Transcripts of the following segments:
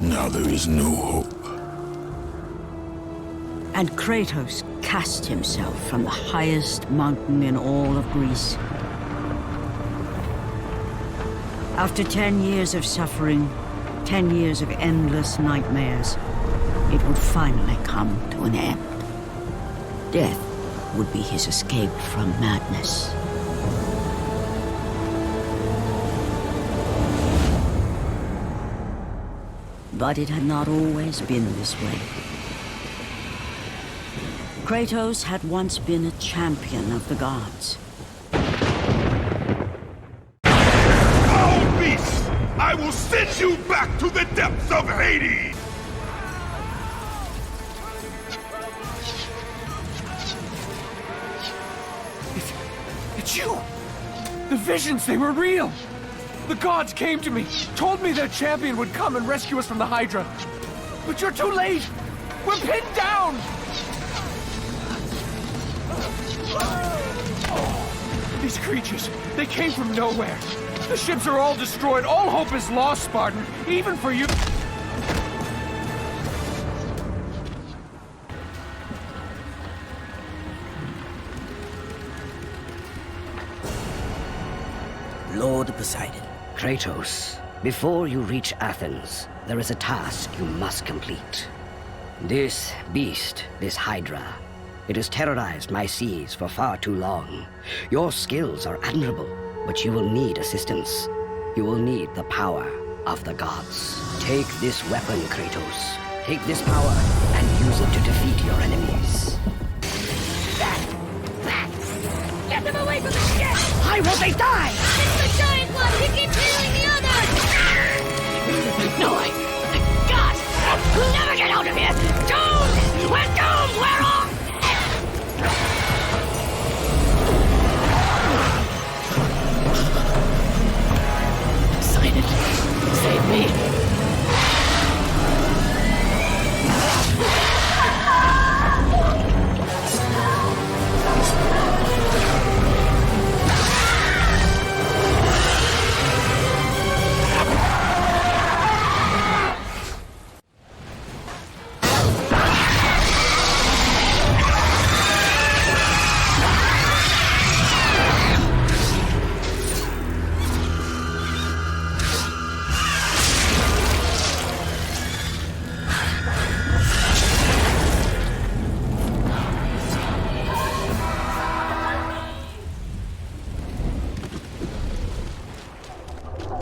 Now there is no hope. And Kratos cast himself from the highest mountain in all of Greece. After 10 years of suffering, 10 years of endless nightmares, it would finally come to an end. Death would be his escape from madness. But it had not always been this way. Kratos had once been a champion of the gods. Foul beast! I will send you back to the depths of Hades! It's you! The visions, they were real! The gods came to me, told me their champion would come and rescue us from the Hydra. But you're too late! We're pinned down! These creatures, they came from nowhere. The ships are all destroyed. All hope is lost, Spartan. Even for you. Lord Poseidon. Kratos, before you reach Athens, there is a task you must complete. This beast, this Hydra, it has terrorized my seas for far too long. Your skills are admirable, but you will need assistance. You will need the power of the gods. Take this weapon, Kratos. Take this power and use it to defeat your enemies. Get them away from the ship! Why won't they die? It's the giant one! He keeps healing the others! No, God! We'll never get out of here! Doomed! We're doomed! We're off! Poseidon, save me!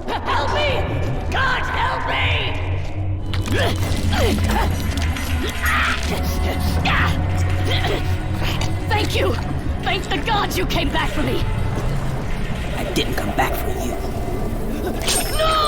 Help me! God, help me! Thank you! Thank the gods you came back for me! I didn't come back for you. No!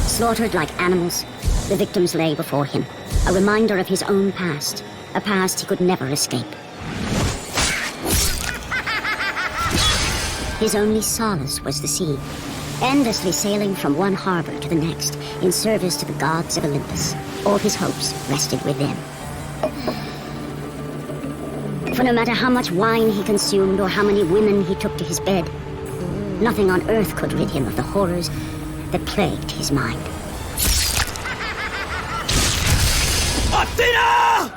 Slaughtered like animals, the victims lay before him, a reminder of his own past, a past he could never escape. His only solace was the sea, endlessly sailing from one harbor to the next in service to the gods of Olympus. All his hopes rested with them. For no matter how much wine he consumed or how many women he took to his bed, nothing on earth could rid him of the horrors that plagued his mind. Athena!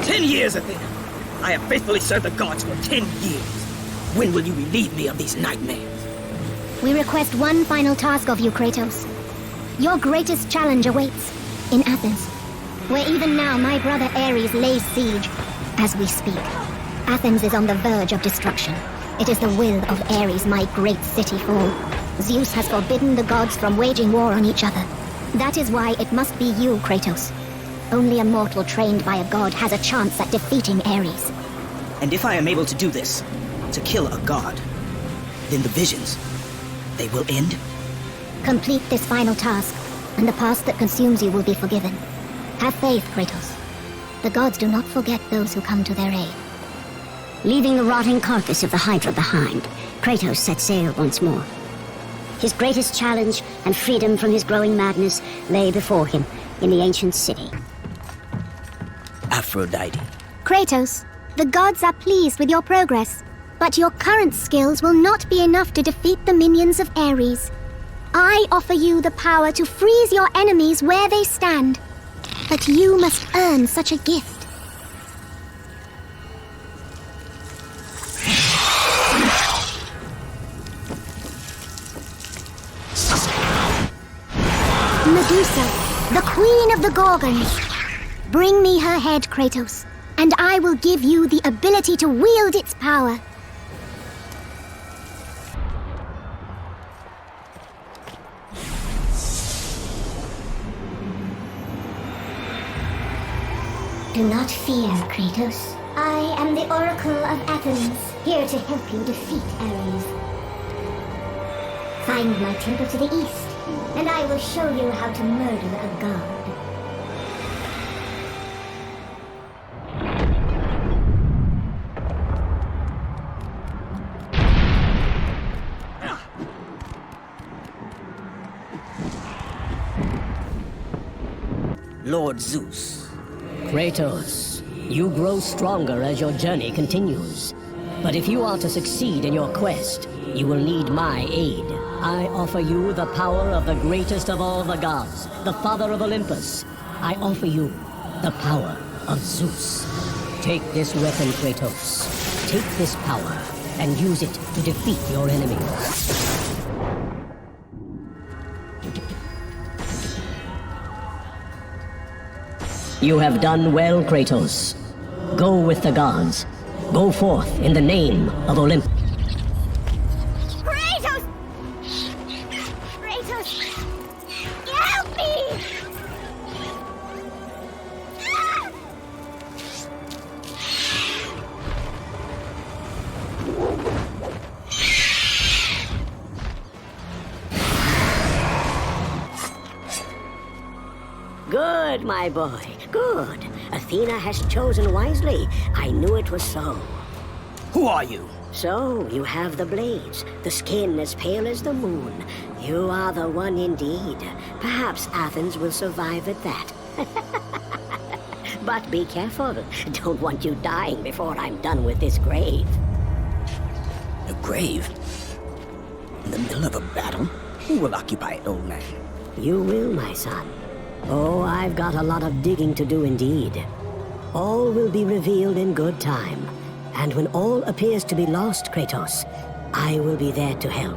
10 years, Athena. I have faithfully served the gods for 10 years. When will you relieve me of these nightmares? We request one final task of you, Kratos. Your greatest challenge awaits in Athens, where even now my brother Ares lays siege as we speak. Athens is on the verge of destruction. It is the will of Ares my great city fall. Zeus has forbidden the gods from waging war on each other. That is why it must be you, Kratos. Only a mortal trained by a god has a chance at defeating Ares. And if I am able to do this, to kill a god, then the visions, they will end? Complete this final task, and the past that consumes you will be forgiven. Have faith, Kratos. The gods do not forget those who come to their aid. Leaving the rotting carcass of the Hydra behind, Kratos set sail once more. His greatest challenge and freedom from his growing madness lay before him in the ancient city. Aphrodite. Kratos, the gods are pleased with your progress, but your current skills will not be enough to defeat the minions of Ares. I offer you the power to freeze your enemies where they stand, but you must earn such a gift. Medusa, the queen of the Gorgons. Bring me her head, Kratos, and I will give you the ability to wield its power. Do not fear, Kratos. I am the Oracle of Athens, here to help you defeat Ares. Find my temple to the east, and I will show you how to murder a god. Lord Zeus. Kratos, you grow stronger as your journey continues. But if you are to succeed in your quest, you will need my aid. I offer you the power of the greatest of all the gods, the father of Olympus. I offer you the power of Zeus. Take this weapon, Kratos. Take this power and use it to defeat your enemies. You have done well, Kratos. Go with the gods. Go forth in the name of Olympus. Kratos! Kratos! Help me! Good, my boy, good. Athena has chosen wisely. I knew it was so. Who are you? So, you have the blades, the skin as pale as the moon. You are the one indeed. Perhaps Athens will survive at that. But be careful. Don't want you dying before I'm done with this grave. A grave? In the middle of a battle? Who will occupy it, old man? You will, my son. Oh, I've got a lot of digging to do indeed. All will be revealed in good time. And when all appears to be lost, Kratos, I will be there to help.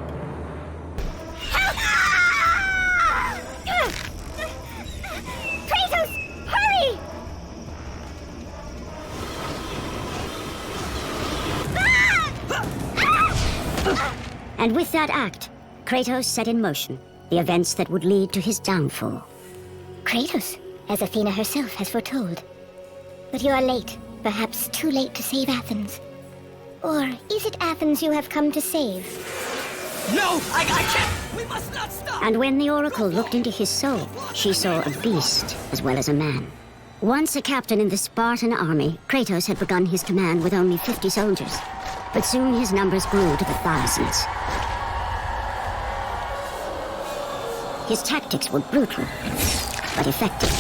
Kratos, hurry! And with that act, Kratos set in motion the events that would lead to his downfall. Kratos, as Athena herself has foretold. But you are late, perhaps too late to save Athens. Or is it Athens you have come to save? No! I can't! We must not stop! And when the Oracle looked into his soul, she saw a beast as well as a man. Once a captain in the Spartan army, Kratos had begun his command with only 50 soldiers. But soon his numbers grew to the thousands. His tactics were brutal, but effective.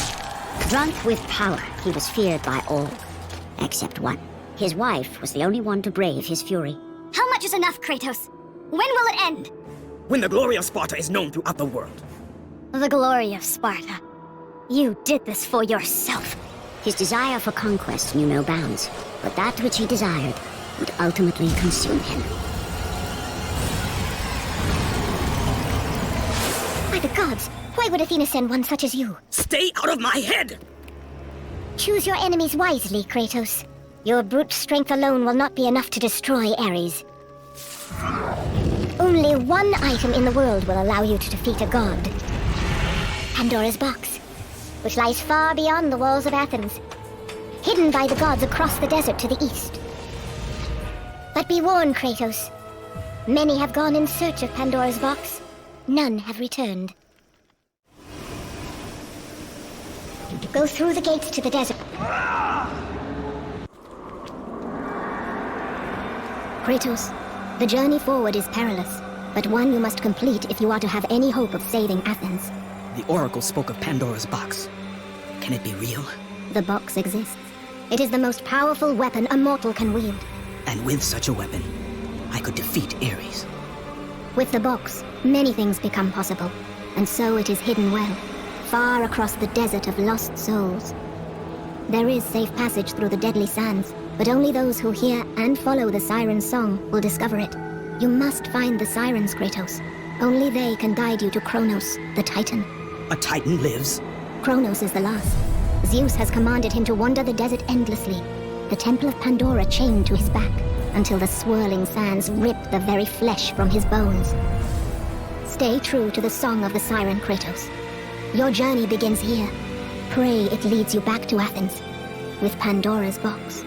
Drunk with power, he was feared by all, except one. His wife was the only one to brave his fury. How much is enough, Kratos? When will it end? When the glory of Sparta is known throughout the world. The glory of Sparta. You did this for yourself. His desire for conquest knew no bounds, but that which he desired would ultimately consume him. By the gods, why would Athena send one such as you? Stay out of my head! Choose your enemies wisely, Kratos. Your brute strength alone will not be enough to destroy Ares. Only one item in the world will allow you to defeat a god. Pandora's box, which lies far beyond the walls of Athens, hidden by the gods across the desert to the east. But be warned, Kratos. Many have gone in search of Pandora's box. None have returned. Go through the gates to the desert. Kratos, the journey forward is perilous, but one you must complete if you are to have any hope of saving Athens. The Oracle spoke of Pandora's box. Can it be real? The box exists. It is the most powerful weapon a mortal can wield. And with such a weapon, I could defeat Ares. With the box, many things become possible, and so it is hidden well, far across the desert of lost souls. There is safe passage through the deadly sands, but only those who hear and follow the siren's song will discover it. You must find the sirens, Kratos. Only they can guide you to Kronos, the Titan. A Titan lives? Kronos is the last. Zeus has commanded him to wander the desert endlessly, the Temple of Pandora chained to his back, until the swirling sands rip the very flesh from his bones. Stay true to the song of the siren, Kratos. Your journey begins here. Pray it leads you back to Athens, with Pandora's box.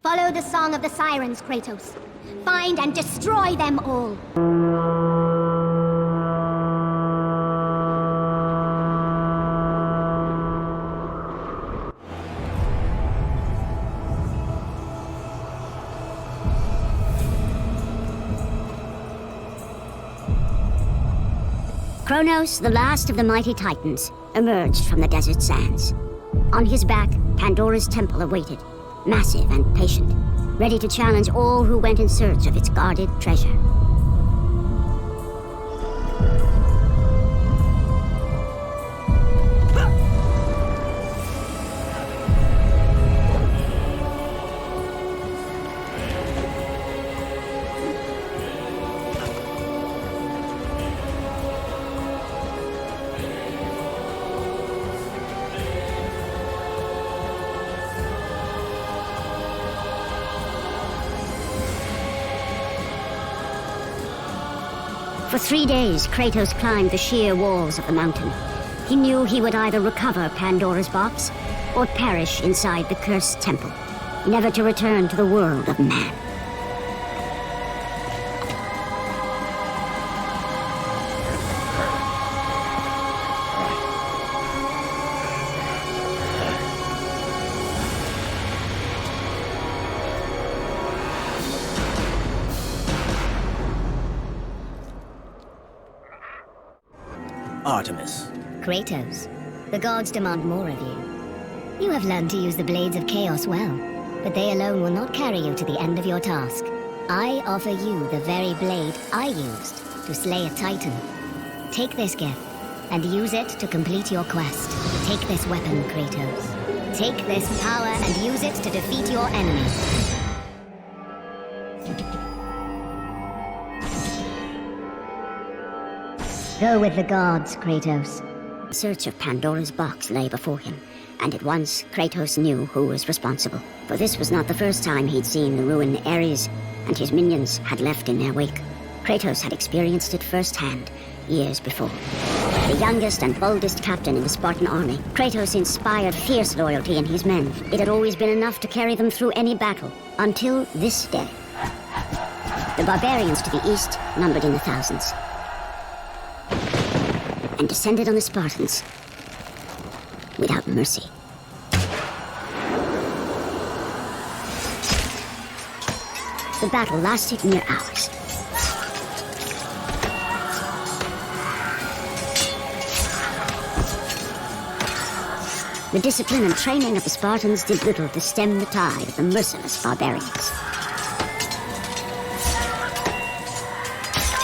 Follow the song of the sirens, Kratos. Find and destroy them all. Kronos, the last of the mighty Titans, emerged from the desert sands. On his back, Pandora's temple awaited, massive and patient, ready to challenge all who went in search of its guarded treasure. For 3 days, Kratos climbed the sheer walls of the mountain. He knew he would either recover Pandora's box or perish inside the cursed temple, never to return to the world of man. Artemis. Kratos, the gods demand more of you. You have learned to use the blades of chaos well, but they alone will not carry you to the end of your task. I offer you the very blade I used to slay a titan. Take this gift, and use it to complete your quest. Take this weapon, Kratos. Take this power and use it to defeat your enemies. Go with the gods, Kratos. The search of Pandora's box lay before him, and at once Kratos knew who was responsible. For this was not the first time he'd seen the ruin Ares and his minions had left in their wake. Kratos had experienced it firsthand, years before. The youngest and boldest captain in the Spartan army, Kratos inspired fierce loyalty in his men. It had always been enough to carry them through any battle, until this day. The barbarians to the east numbered in the thousands, and descended on the Spartans without mercy. The battle lasted mere hours. The discipline and training of the Spartans did little to stem the tide of the merciless barbarians.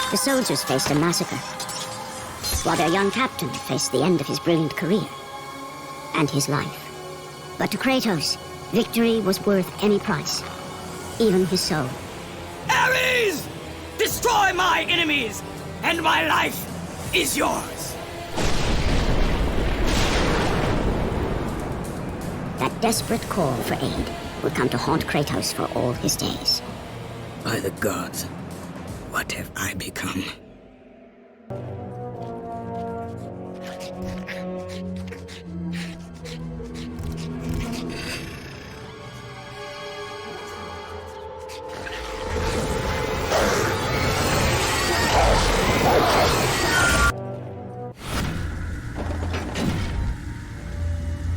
The soldiers faced a massacre, while their young captain faced the end of his brilliant career and his life. But to Kratos, victory was worth any price, even his soul. Ares! Destroy my enemies, and my life is yours! That desperate call for aid would come to haunt Kratos for all his days. By the gods, what have I become?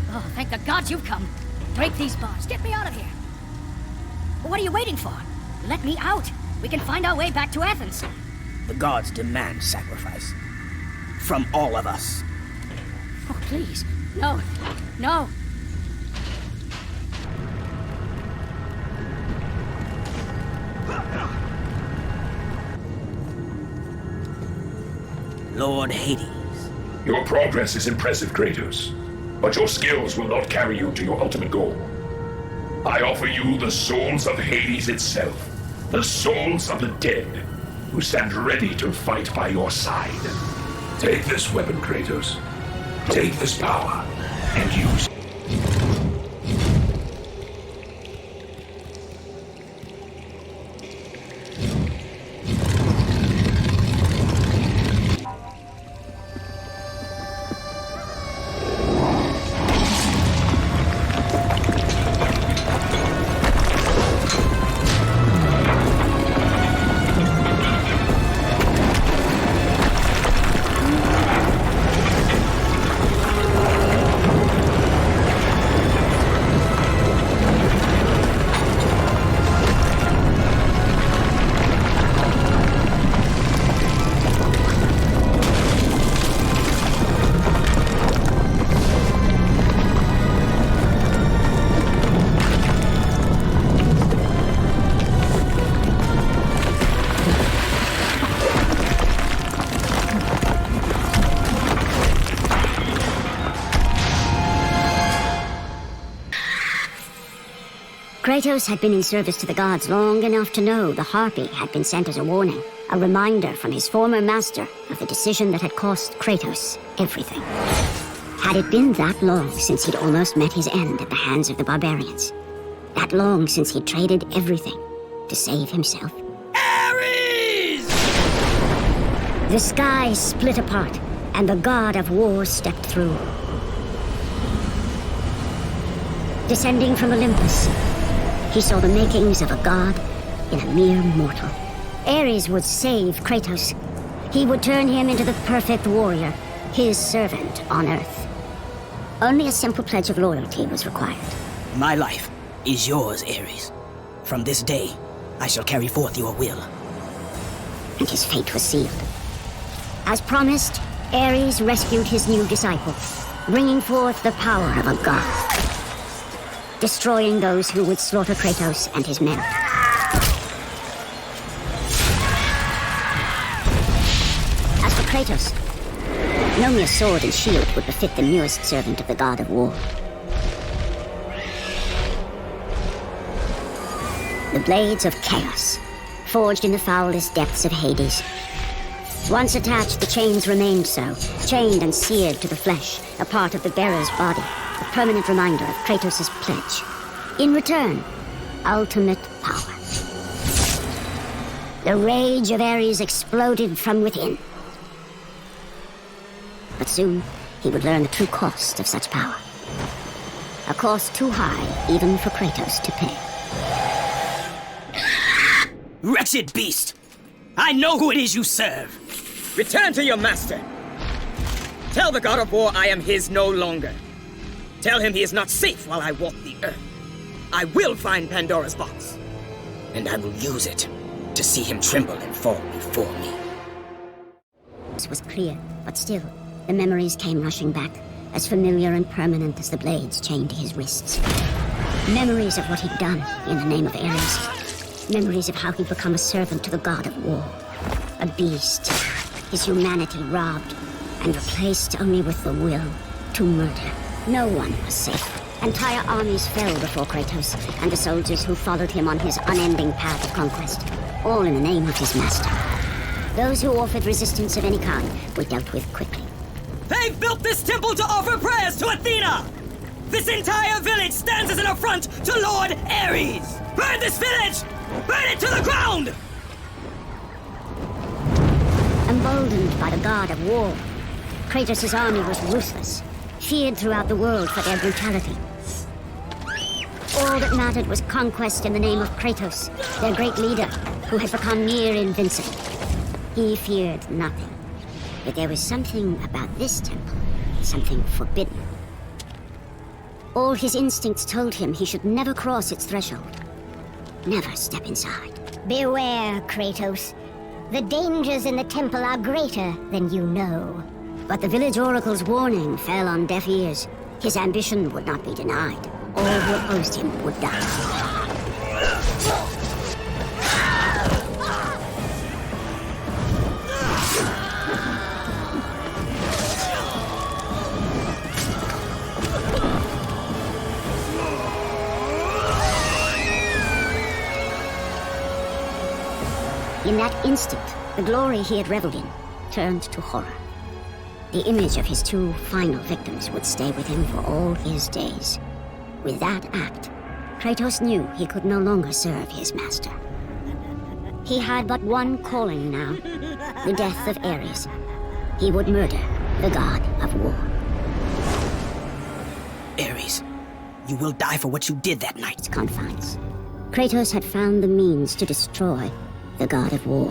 Oh, thank the gods you've come. Break these bars. Get me out of here. What are you waiting for? Let me out. We can find our way back to Athens. The gods demand sacrifice. From all of us. Oh, please. No. No. Lord Hades. Your progress is impressive, Kratos, but your skills will not carry you to your ultimate goal. I offer you the souls of Hades itself, the souls of the dead, who stand ready to fight by your side. Take this weapon, Kratos. Take this power, and use it. Kratos had been in service to the gods long enough to know the Harpy had been sent as a warning, a reminder from his former master of the decision that had cost Kratos everything. Had it been that long since he'd almost met his end at the hands of the barbarians? That long since he'd traded everything to save himself? Ares! The sky split apart, and the god of war stepped through. Descending from Olympus, he saw the makings of a god in a mere mortal. Ares would save Kratos. He would turn him into the perfect warrior, his servant on Earth. Only a simple pledge of loyalty was required. My life is yours, Ares. From this day, I shall carry forth your will. And his fate was sealed. As promised, Ares rescued his new disciple, bringing forth the power of a god, destroying those who would slaughter Kratos and his men. As for Kratos, no mere sword and shield would befit the newest servant of the god of war. The blades of chaos, forged in the foulest depths of Hades. Once attached, the chains remained so, chained and seared to the flesh, a part of the bearer's body, a permanent reminder of Kratos' pledge. In return, ultimate power. The rage of Ares exploded from within. But soon, he would learn the true cost of such power. A cost too high even for Kratos to pay. Wretched beast! I know who it is you serve! Return to your master! Tell the god of war I am his no longer. Tell him he is not safe while I walk the earth. I will find Pandora's box, and I will use it to see him tremble and fall before me. This was clear, but still, the memories came rushing back, as familiar and permanent as the blades chained to his wrists. Memories of what he'd done in the name of Ares. Memories of how he'd become a servant to the god of war. A beast, his humanity robbed, and replaced only with the will to murder. No one was safe. Entire armies fell before Kratos and the soldiers who followed him on his unending path of conquest, all in the name of his master. Those who offered resistance of any kind were dealt with quickly. They've built this temple to offer prayers to Athena! This entire village stands as an affront to Lord Ares! Burn this village! Burn it to the ground! Emboldened by the god of war, Kratos' army was ruthless, feared throughout the world for their brutality. All that mattered was conquest in the name of Kratos, their great leader, who had become near invincible. He feared nothing. But there was something about this temple, something forbidden. All his instincts told him he should never cross its threshold. never step inside. Beware, Kratos. The dangers in the temple are greater than you know. But the village oracle's warning fell on deaf ears. His ambition would not be denied. All who opposed him would die. In that instant, the glory he had reveled in turned to horror. The image of his two final victims would stay with him for all his days. With that act, Kratos knew he could no longer serve his master. He had but one calling now, the death of Ares. He would murder the god of war. Ares, you will die for what you did that night. Its confines. Kratos had found the means to destroy the god of war.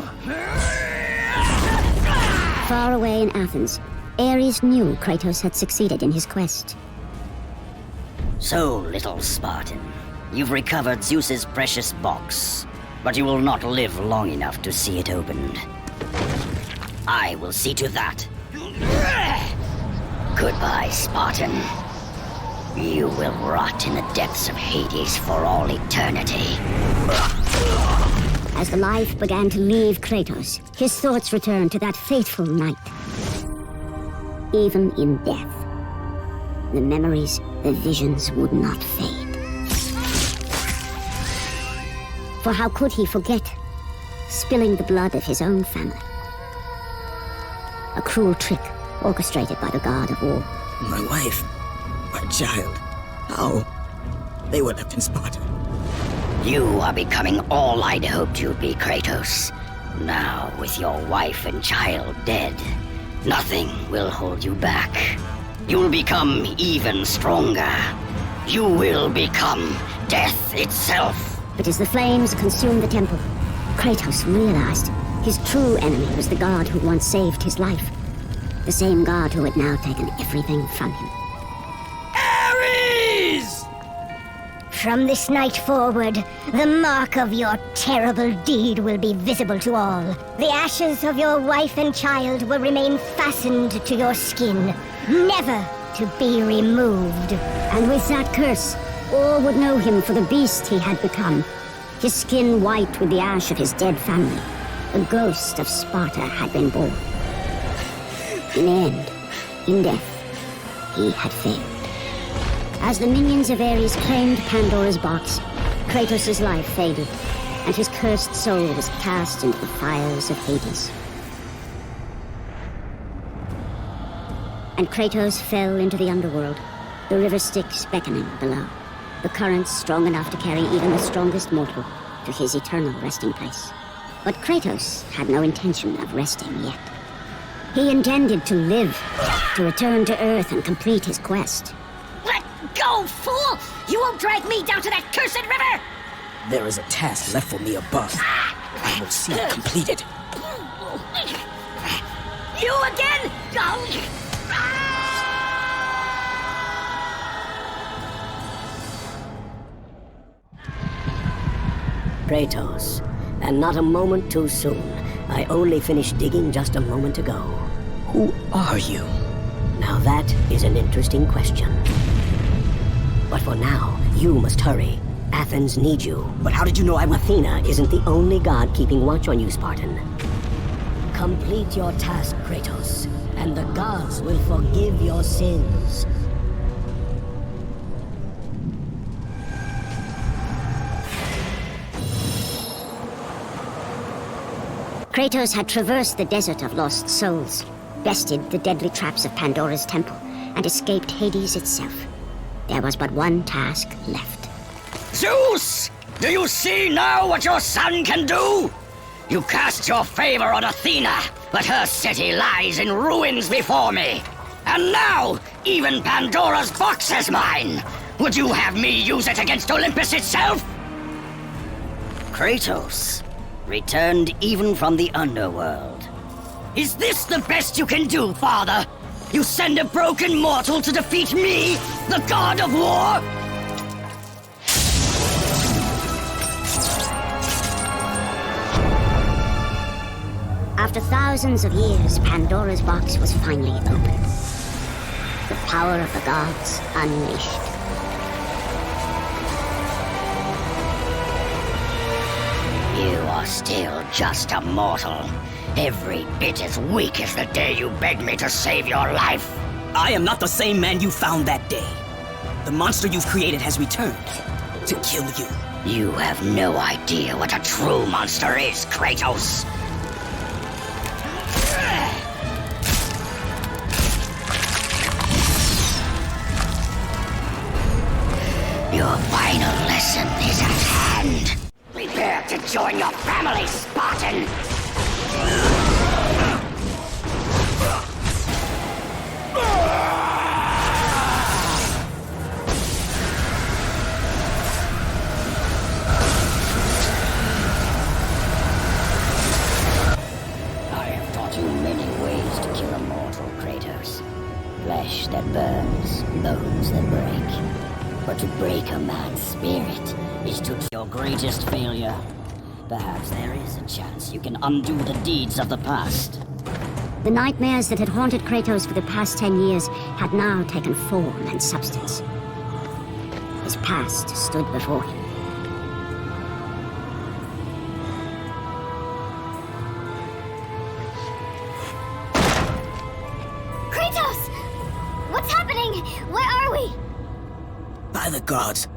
Far away in Athens, Ares knew Kratos had succeeded in his quest. So, little Spartan, you've recovered Zeus's precious box, but you will not live long enough to see it opened. I will see to that. Goodbye, Spartan. You will rot in the depths of Hades for all eternity. As the life began to leave Kratos, his thoughts returned to that fateful night. Even in death, the memories, the visions would not fade. For how could he forget spilling the blood of his own family? A cruel trick orchestrated by the god of war. My wife, my child, how? They were left in Sparta. You are becoming all I'd hoped you'd be, Kratos. Now, with your wife and child dead, nothing will hold you back. You'll become even stronger. You will become death itself. But as the flames consumed the temple, Kratos realized his true enemy was the god who once saved his life. The same god who had now taken everything from him. Ares! From this night forward, the mark of your terrible deed will be visible to all. The ashes of your wife and child will remain fastened to your skin, never to be removed. And with that curse, all would know him for the beast he had become. His skin white with the ash of his dead family. The ghost of Sparta had been born. In the end, in death, he had failed. As the minions of Ares claimed Pandora's box, Kratos' life faded, and his cursed soul was cast into the fires of Hades. And Kratos fell into the underworld, the river Styx beckoning below, the currents strong enough to carry even the strongest mortal to his eternal resting place. But Kratos had no intention of resting yet. He intended to live, to return to Earth and complete his quest. Let go, fool! You won't drag me down to that cursed river! There is a task left for me above. I will see it completed. You again? Kratos, and not a moment too soon. I only finished digging just a moment ago. Who are you? Now that is an interesting question. But for now, you must hurry. Athens needs you. But how did you know I would... Athena isn't the only god keeping watch on you, Spartan. Complete your task, Kratos, and the gods will forgive your sins. Kratos had traversed the desert of lost souls, bested the deadly traps of Pandora's temple, and escaped Hades itself. There was but one task left. Zeus! Do you see now what your son can do? You cast your favor on Athena, but her city lies in ruins before me. And now, even Pandora's box is mine. Would you have me use it against Olympus itself? Kratos, returned even from the underworld. Is this the best you can do, father? You send a broken mortal to defeat me, the god of war? After thousands of years, Pandora's box was finally opened. The power of the gods unleashed. You are still just a mortal. Every bit as weak as the day you begged me to save your life. I am not the same man you found that day. The monster you've created has returned to kill you. You have no idea what a true monster is, Kratos. Your final lesson is at hand. Prepare to join your family, Spartan! I have taught you many ways to kill a mortal, Kratos. Flesh that burns, bones that break. But to break a man's spirit is to your greatest failure. Perhaps there is a chance you can undo the deeds of the past. The nightmares that had haunted Kratos for the past 10 years had now taken form and substance. His past stood before him. Kratos! What's happening? Where are we? By the gods,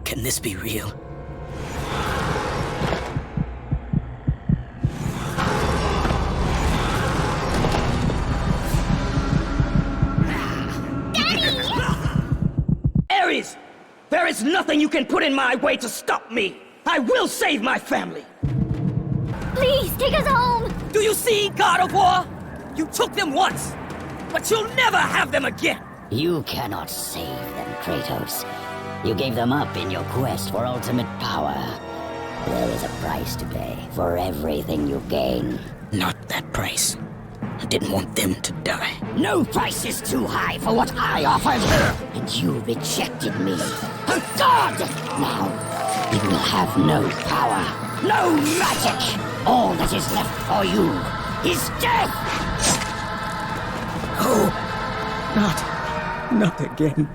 can this be real? Ares! There is nothing you can put in my way to stop me! I will save my family! Please, take us home! Do you see, God of War? You took them once, but you'll never have them again! You cannot save them, Kratos. You gave them up in your quest for ultimate power. There is a price to pay for everything you gain. Not that price. I didn't want them to die. No price is too high for what I offered. And you rejected me. A god! Now, you will have no power, no magic. All that is left for you is death! Oh, not again.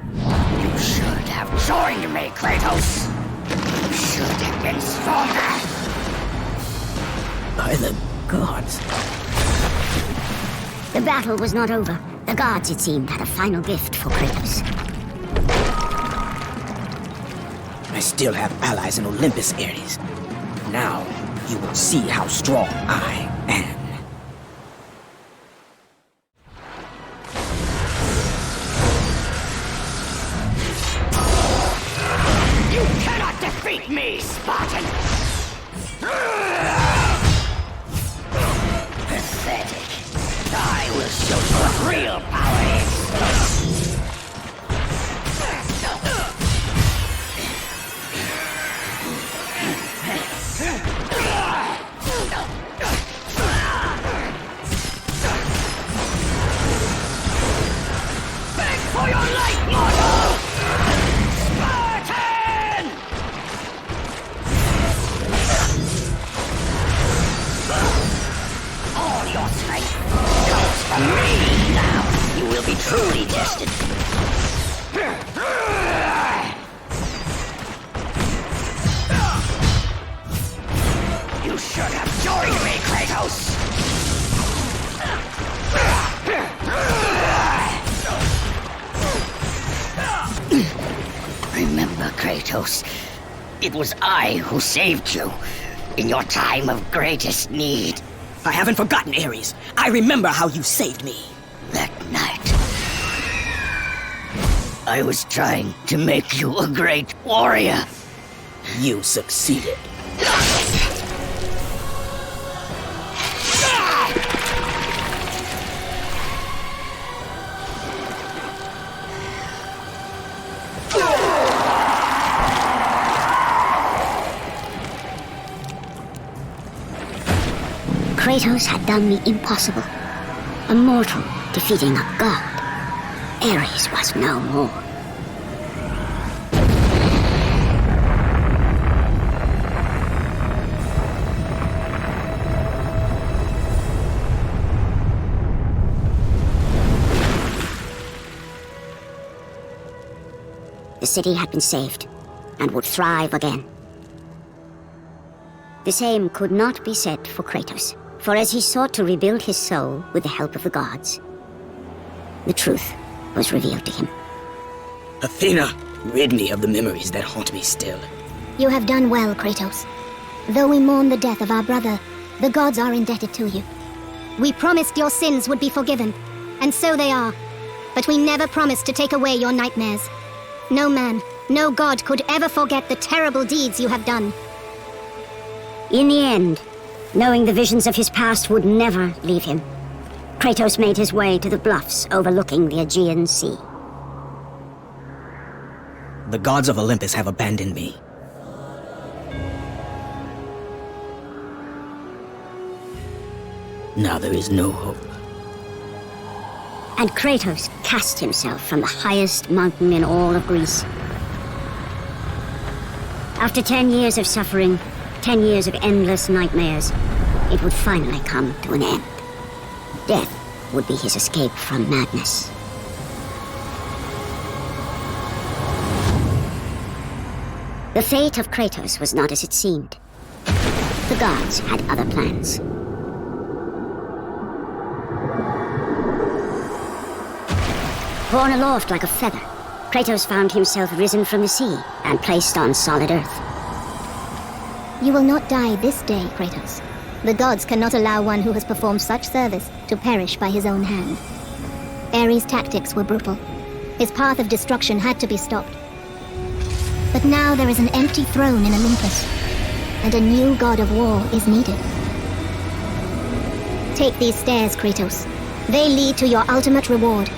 You should have joined me, Kratos. You should have been stronger. By the gods. The battle was not over. The gods, it seemed, had a final gift for Kratos. I still have allies in Olympus, Ares. Now, you will see how strong I am. You cannot defeat me, Spartan! Pathetic. I will show you what real power is. Beg for your life, mortal! Spartan! All your strength comes from me now. You will be truly tested. You should have joined me, Kratos! Remember, Kratos, it was I who saved you in your time of greatest need. I haven't forgotten, Ares. I remember how you saved me. That night, I was trying to make you a great warrior. You succeeded. Kratos had done the impossible. A mortal defeating a god. Ares was no more. the city had been saved and would thrive again. The same could not be said for Kratos, for as he sought to rebuild his soul with the help of the gods, the truth was revealed to him. Athena, rid me of the memories that haunt me still. You have done well, Kratos. Though we mourn the death of our brother, the gods are indebted to you. We promised your sins would be forgiven, and so they are. But we never promised to take away your nightmares. No man, no god could ever forget the terrible deeds you have done. In the end, knowing the visions of his past would never leave him, Kratos made his way to the bluffs overlooking the Aegean Sea. The gods of Olympus have abandoned me. Now there is no hope. And Kratos cast himself from the highest mountain in all of Greece. After 10 years of suffering, 10 years of endless nightmares, it would finally come to an end. Death would be his escape from madness. The fate of Kratos was not as it seemed. The gods had other plans. Borne aloft like a feather, Kratos found himself risen from the sea and placed on solid earth. You will not die this day, Kratos. The gods cannot allow one who has performed such service to perish by his own hand. Ares' tactics were brutal. His path of destruction had to be stopped. But now there is an empty throne in Olympus, and a new god of war is needed. Take these stairs, Kratos. They lead to your ultimate reward.